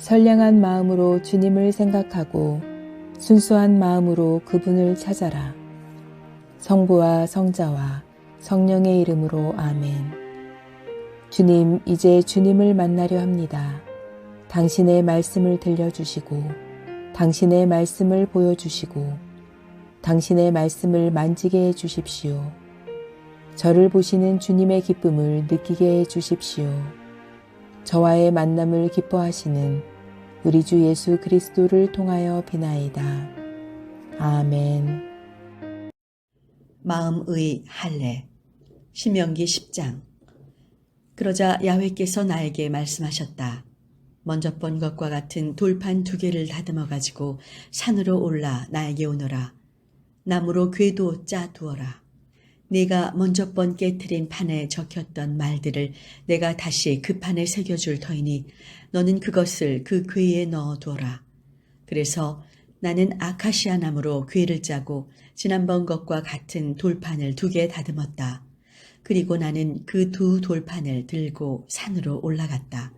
선량한 마음으로 주님을 생각하고 순수한 마음으로 그분을 찾아라. 성부와 성자와 성령의 이름으로 아멘. 주님, 이제 주님을 만나려 합니다. 당신의 말씀을 들려주시고 당신의 말씀을 보여주시고 당신의 말씀을 만지게 해주십시오. 저를 보시는 주님의 기쁨을 느끼게 해주십시오. 저와의 만남을 기뻐하시는 우리 주 예수 그리스도를 통하여 비나이다. 아멘. 마음의 할례. 신명기 10장. 그러자 야훼께서 나에게 말씀하셨다. 먼저 번 것과 같은 돌판 2개를 다듬어 가지고 산으로 올라 나에게 오너라. 나무로 궤도 짜 두어라. 네가 먼저 번 깨트린 판에 적혔던 말들을 내가 다시 그 판에 새겨줄 터이니 너는 그것을 그 궤에 넣어 두어라. 그래서 나는 아카시아 나무로 궤를 짜고 지난번 것과 같은 돌판을 2개 다듬었다. 그리고 나는 그 2 돌판을 들고 산으로 올라갔다.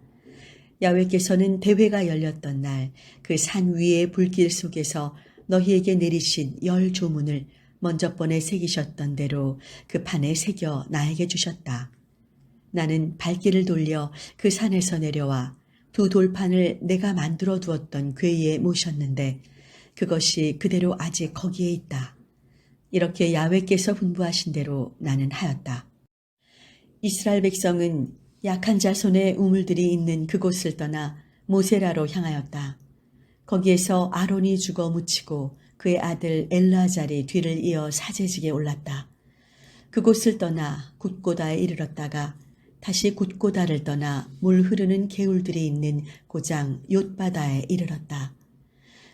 야훼께서는 대회가 열렸던 날 그 산 위의 불길 속에서 너희에게 내리신 10 조문을 먼저 번에 새기셨던 대로 그 판에 새겨 나에게 주셨다. 나는 발길을 돌려 그 산에서 내려와 2 돌판을 내가 만들어 두었던 궤에 모셨는데 그것이 그대로 아직 거기에 있다. 이렇게 야훼께서 분부하신 대로 나는 하였다. 이스라엘 백성은 약한 자 손에 우물들이 있는 그곳을 떠나 모세라로 향하였다. 거기에서 아론이 죽어 묻히고 그의 아들 엘르아잘이 뒤를 이어 사제직에 올랐다. 그곳을 떠나 굿고다에 이르렀다가 다시 굿고다를 떠나 물 흐르는 개울들이 있는 고장 욤바다에 이르렀다.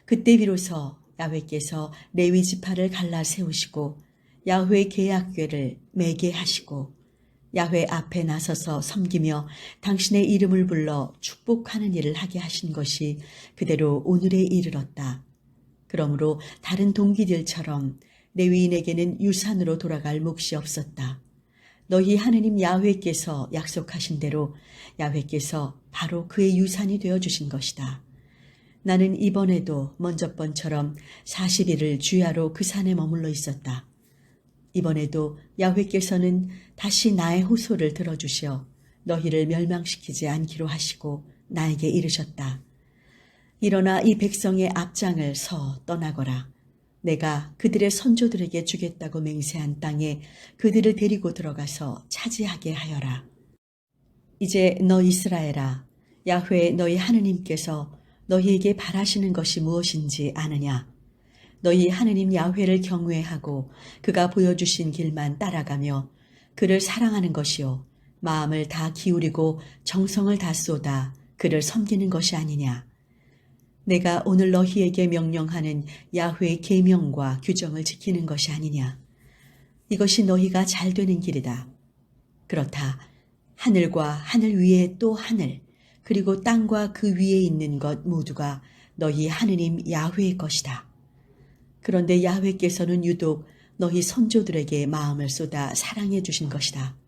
그때 비로소 야훼께서 레위 지파를 갈라 세우시고 야훼 계약궤를 매게 하시고 야훼 앞에 나서서 섬기며 당신의 이름을 불러 축복하는 일을 하게 하신 것이 그대로 오늘에 이르렀다. 그러므로 다른 동기들처럼 레위인에게는 유산으로 돌아갈 몫이 없었다. 너희 하느님 야훼께서 약속하신 대로 야훼께서 바로 그의 유산이 되어주신 것이다. 나는 이번에도 먼저 번처럼 40일을 주야로 그 산에 머물러 있었다. 이번에도 야훼께서는 다시 나의 호소를 들어주시어 너희를 멸망시키지 않기로 하시고 나에게 이르셨다. 일어나 이 백성의 앞장을 서 떠나거라. 내가 그들의 선조들에게 주겠다고 맹세한 땅에 그들을 데리고 들어가서 차지하게 하여라. 이제 너 이스라엘아, 야훼 너희 하느님께서 너희에게 바라시는 것이 무엇인지 아느냐? 너희 하느님 야훼를 경외하고 그가 보여주신 길만 따라가며 그를 사랑하는 것이요 마음을 다 기울이고 정성을 다 쏟아 그를 섬기는 것이 아니냐. 내가 오늘 너희에게 명령하는 야훼의 계명과 규정을 지키는 것이 아니냐. 이것이 너희가 잘 되는 길이다. 그렇다. 하늘과 하늘 위에 또 하늘 그리고 땅과 그 위에 있는 것 모두가 너희 하느님 야훼의 것이다. 그런데 야훼께서는 유독 너희 선조들에게 마음을 쏟아 사랑해 주신 것이다.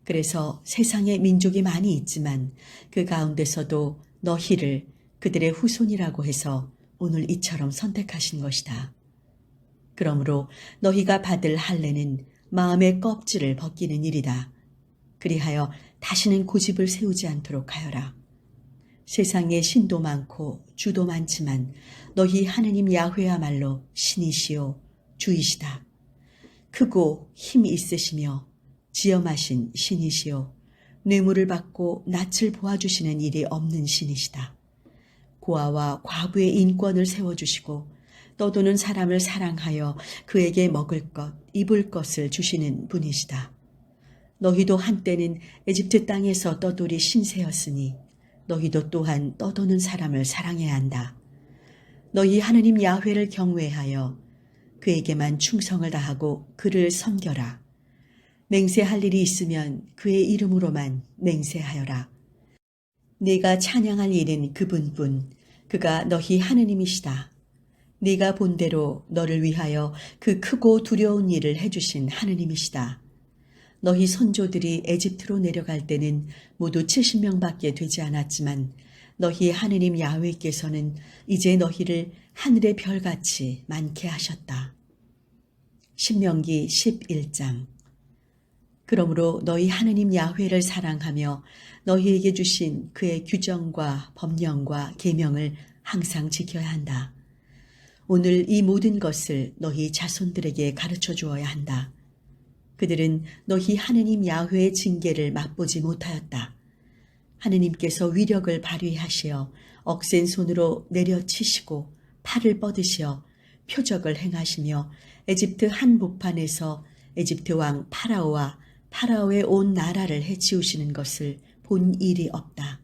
그래서 세상에 민족이 많이 있지만 그 가운데서도 너희를 그들의 후손이라고 해서 오늘 이처럼 선택하신 것이다. 그러므로 너희가 받을 할례는 마음의 껍질을 벗기는 일이다. 그리하여 다시는 고집을 세우지 않도록 하여라. 세상에 신도 많고 주도 많지만 너희 하느님 야훼야말로 신이시요 주이시다. 크고 힘 있으시며 지엄하신 신이시요 뇌물을 받고 낯을 보아주시는 일이 없는 신이시다. 고아와 과부의 인권을 세워주시고 떠도는 사람을 사랑하여 그에게 먹을 것, 입을 것을 주시는 분이시다. 너희도 한때는 에집트 땅에서 떠돌이 신세였으니 너희도 또한 떠도는 사람을 사랑해야 한다. 너희 하느님 야훼를 경외하여 그에게만 충성을 다하고 그를 섬겨라. 맹세할 일이 있으면 그의 이름으로만 맹세하여라. 네가 찬양할 일은 그분뿐 그가 너희 하느님이시다. 네가 본대로 너를 위하여 그 크고 두려운 일을 해주신 하느님이시다. 너희 선조들이 에집트로 내려갈 때는 모두 70명밖에 되지 않았지만 너희 하느님 야훼께서는 이제 너희를 하늘의 별같이 많게 하셨다. 신명기 11장. 그러므로 너희 하느님 야훼를 사랑하며 너희에게 주신 그의 규정과 법령과 계명을 항상 지켜야 한다. 오늘 이 모든 것을 너희 자손들에게 가르쳐 주어야 한다. 그들은 너희 하느님 야훼의 징계를 맛보지 못하였다. 하느님께서 위력을 발휘하시어 억센 손으로 내려치시고 팔을 뻗으시어 표적을 행하시며 에집트 한복판에서 에집트 왕 파라오와 파라오의 온 나라를 해치우시는 것을 본 일이 없다.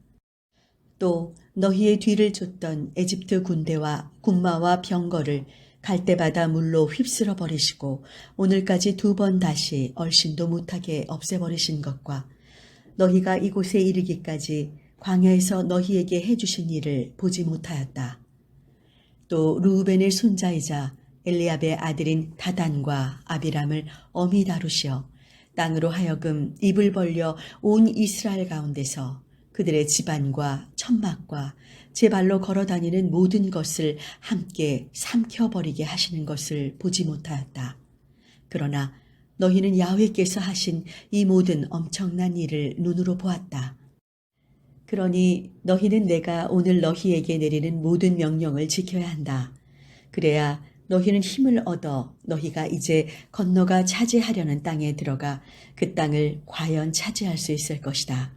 또 너희의 뒤를 쫓던 에집트 군대와 군마와 병거를 갈대바다 물로 휩쓸어 버리시고 오늘까지 2번 다시 얼씬도 못하게 없애버리신 것과 너희가 이곳에 이르기까지 광야에서 너희에게 해주신 일을 보지 못하였다. 또 루우벤의 손자이자 엘리압의 아들인 다단과 아비람을 엄히 다루시어 땅으로 하여금 입을 벌려 온 이스라엘 가운데서 그들의 집안과 천막과 제 발로 걸어다니는 모든 것을 함께 삼켜버리게 하시는 것을 보지 못하였다. 그러나 너희는 야훼께서 하신 이 모든 엄청난 일을 눈으로 보았다. 그러니 너희는 내가 오늘 너희에게 내리는 모든 명령을 지켜야 한다. 그래야 너희는 힘을 얻어 너희가 이제 건너가 차지하려는 땅에 들어가 그 땅을 과연 차지할 수 있을 것이다.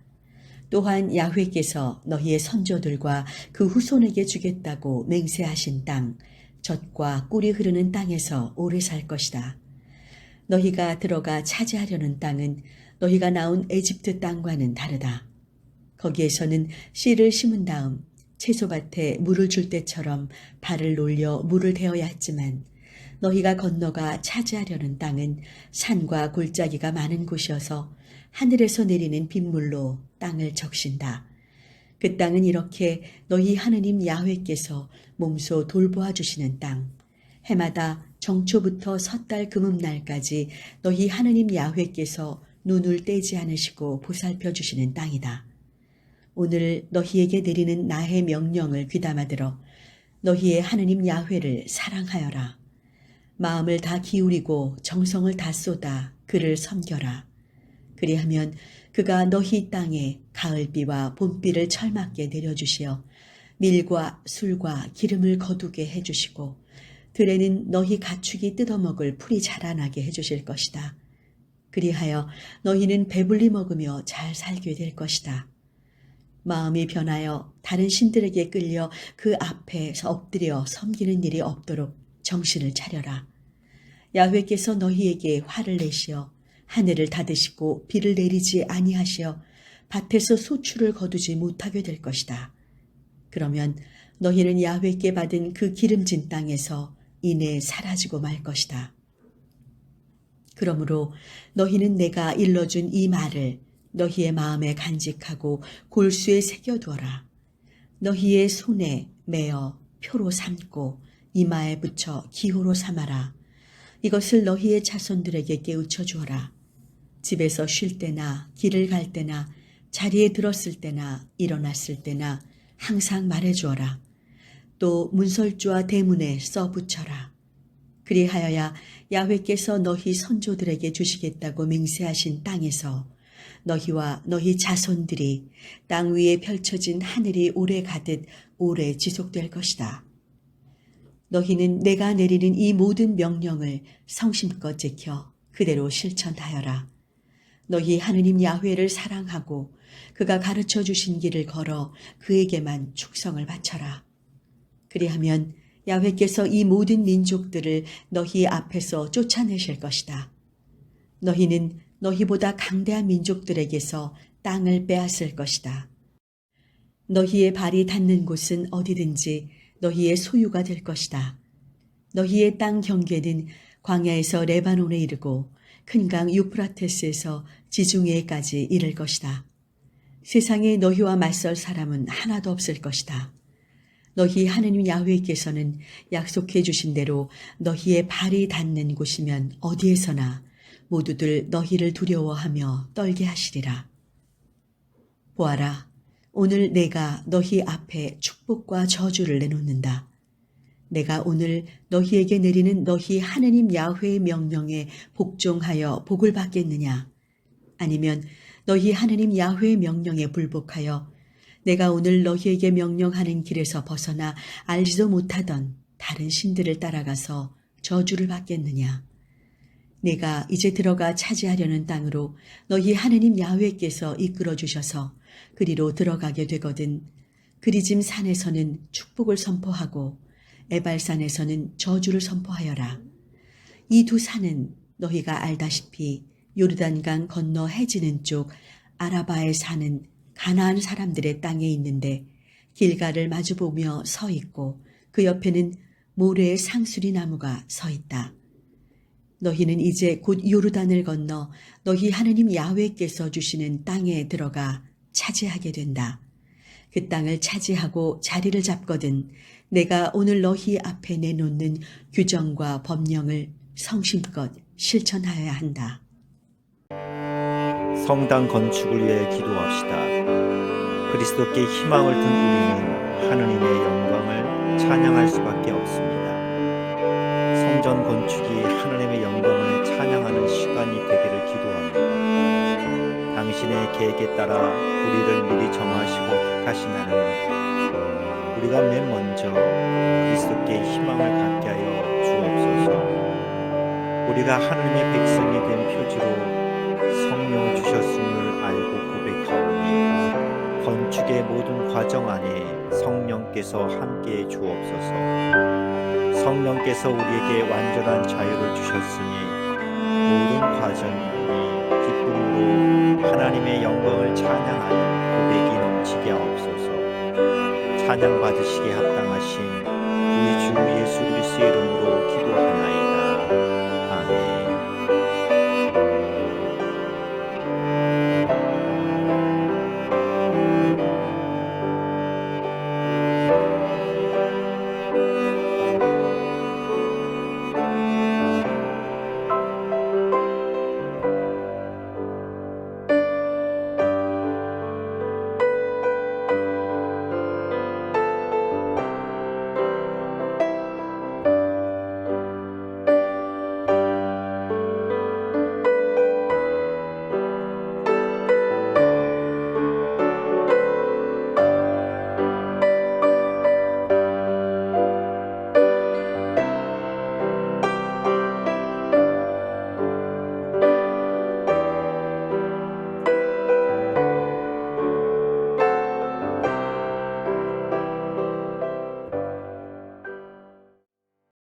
또한 야훼께서 너희의 선조들과 그 후손에게 주겠다고 맹세하신 땅, 젖과 꿀이 흐르는 땅에서 오래 살 것이다. 너희가 들어가 차지하려는 땅은 너희가 나온 에집트 땅과는 다르다. 거기에서는 씨를 심은 다음 채소밭에 물을 줄 때처럼 발을 놀려 물을 대어야 했지만 너희가 건너가 차지하려는 땅은 산과 골짜기가 많은 곳이어서 하늘에서 내리는 빗물로 땅을 적신다. 그 땅은 이렇게 너희 하느님 야훼께서 몸소 돌보아 주시는 땅, 해마다 정초부터 섣달 금음날까지 너희 하느님 야훼께서 눈을 떼지 않으시고 보살펴 주시는 땅이다. 오늘 너희에게 내리는 나의 명령을 귀담아 들어 너희의 하느님 야훼를 사랑하여라. 마음을 다 기울이고 정성을 다 쏟아 그를 섬겨라. 그리하면 그가 너희 땅에 가을비와 봄비를 철맞게 내려주시어 밀과 술과 기름을 거두게 해주시고 들에는 너희 가축이 뜯어먹을 풀이 자라나게 해주실 것이다. 그리하여 너희는 배불리 먹으며 잘 살게 될 것이다. 마음이 변하여 다른 신들에게 끌려 그 앞에서 엎드려 섬기는 일이 없도록 정신을 차려라. 야훼께서 너희에게 화를 내시어 하늘을 닫으시고 비를 내리지 아니하시어 밭에서 소출을 거두지 못하게 될 것이다. 그러면 너희는 야훼께 받은 그 기름진 땅에서 이내 사라지고 말 것이다. 그러므로 너희는 내가 일러준 이 말을 너희의 마음에 간직하고 골수에 새겨두어라. 너희의 손에 매어 표로 삼고 이마에 붙여 기호로 삼아라. 이것을 너희의 자손들에게 깨우쳐 주어라. 집에서 쉴 때나 길을 갈 때나 자리에 들었을 때나 일어났을 때나 항상 말해 주어라. 또 문설주와 대문에 써 붙여라. 그리하여야 야훼께서 너희 선조들에게 주시겠다고 맹세하신 땅에서 너희와 너희 자손들이 땅 위에 펼쳐진 하늘이 오래 가듯 오래 지속될 것이다. 너희는 내가 내리는 이 모든 명령을 성심껏 지켜 그대로 실천하여라. 너희 하느님 야훼를 사랑하고 그가 가르쳐 주신 길을 걸어 그에게만 충성을 바쳐라. 그리하면 야훼께서 이 모든 민족들을 너희 앞에서 쫓아내실 것이다. 너희는 너희보다 강대한 민족들에게서 땅을 빼앗을 것이다. 너희의 발이 닿는 곳은 어디든지 너희의 소유가 될 것이다. 너희의 땅 경계는 광야에서 레바논에 이르고 큰 강 유프라테스에서 지중해까지 이를 것이다. 세상에 너희와 맞설 사람은 하나도 없을 것이다. 너희 하느님 야훼께서는 약속해 주신 대로 너희의 발이 닿는 곳이면 어디에서나 모두들 너희를 두려워하며 떨게 하시리라. 보아라, 오늘 내가 너희 앞에 축복과 저주를 내놓는다. 내가 오늘 너희에게 내리는 너희 하느님 야훼의 명령에 복종하여 복을 받겠느냐? 아니면 너희 하느님 야훼의 명령에 불복하여 내가 오늘 너희에게 명령하는 길에서 벗어나 알지도 못하던 다른 신들을 따라가서 저주를 받겠느냐? 내가 이제 들어가 차지하려는 땅으로 너희 하느님 야훼께서 이끌어 주셔서 그리로 들어가게 되거든 그리짐 산에서는 축복을 선포하고 에발산에서는 저주를 선포하여라. 이 두 산은 너희가 알다시피 요르단강 건너 해지는 쪽 아라바에 사는 가나안 사람들의 땅에 있는데 길가를 마주보며 서 있고 그 옆에는 모래의 상수리 나무가 서 있다. 너희는 이제 곧 요르단을 건너 너희 하느님 야훼께서 주시는 땅에 들어가 차지하게 된다. 그 땅을 차지하고 자리를 잡거든 내가 오늘 너희 앞에 내놓는 규정과 법령을 성심껏 실천하여야 한다. 성당 건축을 위해 기도합시다. 그리스도께 희망을 둔 우리는 하느님의 영광을 찬양할 수밖에 없습니다. 성전 건축이 하느님의 영광을 찬양하는 시간이 되기를 기도합니다. 당신의 계획에 따라 우리를 미리 정하시고 택하신 하나님, 우리가 맨 먼저 그리스도께 희망을 갖게 하여 주옵소서. 우리가 하느님의 백성이 된 표지로 성령 주셨음을 알고 고백하오니 건축의 모든 과정 안에 성령께서 함께해 주옵소서. 성령께서 우리에게 완전한 자유를 주셨으니 모든 과정이 기쁨으로 하나님의 영광을 찬양하는 고백이 넘치게 하옵소서. 찬양 받으시기에 합당하신